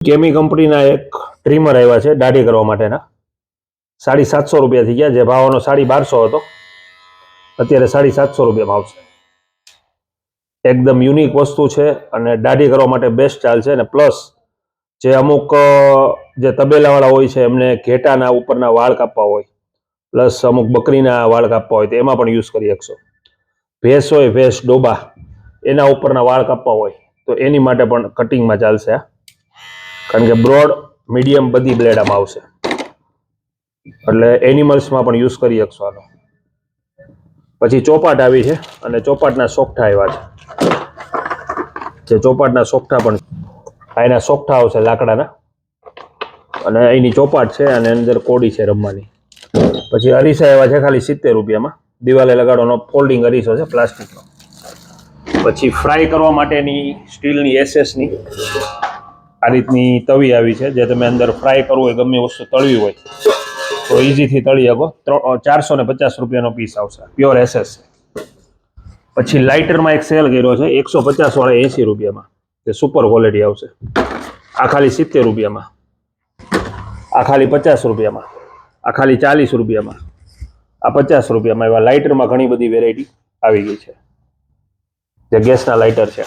કેમી કંપનીના એક ટ્રીમર આવ્યા છે દાઢી કરવા માટેના, 750 રૂપિયા થઈ ગયા. જે ભાવનો 1250 હતો અત્યારે 750 રૂપિયામાં આવશે. એકદમ યુનિક વસ્તુ છે અને દાઢી કરવા માટે બેસ્ટ ચાલશે. અને પ્લસ જે અમુક જે તબેલાવાળા હોય છે એમને ઘેટાના ઉપરના વાળ કાપવા હોય, પ્લસ અમુક બકરીના વાળ કાપવા હોય તો એમાં પણ યુઝ કરી શકશો. ભેંસ હોય, ભેંસ ડોબા, એના ઉપરના વાળ કાપવા હોય તો એની માટે પણ કટિંગમાં ચાલશે આ. કારણ કે બ્રોડ, મીડિયમ બધી બ્લેડ આમાં આવશે, એટલે એનિમલ્સમાં પણ યુઝ કરી શકશો આનો. પછી ચોપાટ આવી છે અને ચોપાટના સોગઠા આવ્યા છે. જે ચોપાટના સોગઠા પણ એના સોગઠા આવશે લાકડાના, અને એની ચોપાટ છે અને અંદર કોડી છે રમવાની. પછી અરીસા આવ્યા છે ખાલી 70 રૂપિયામાં. દિવાલે લગાડવાનો ફોલ્ડિંગ અરીસો છે પ્લાસ્ટિકનો. પછી ફ્રાય કરવા માટેની સ્ટીલની એસએસની આ રીતની તવી આવી છે, જે તમે અંદર ફ્રાય કરવું હોય, ગમે વસ્તુ તળવી હોય તો ઇઝીથી તળી શકો. 450 રૂપિયાનો પીસ આવશે, પ્યોર એસએસ. પછી લાઇટરમાં એક સેલ કર્યો છે 150 વાળા 80 રૂપિયામાં, તે સુપર ક્વોલિટી આવશે. આ ખાલી 70 રૂપિયામાં, આ ખાલી 50 રૂપિયામાં, આ ખાલી 40 રૂપિયામાં, આ 50 રૂપિયામાં. એવા લાઇટરમાં ઘણી બધી વેરાયટી આવી ગઈ છે, જે ગેસના લાઇટર છે.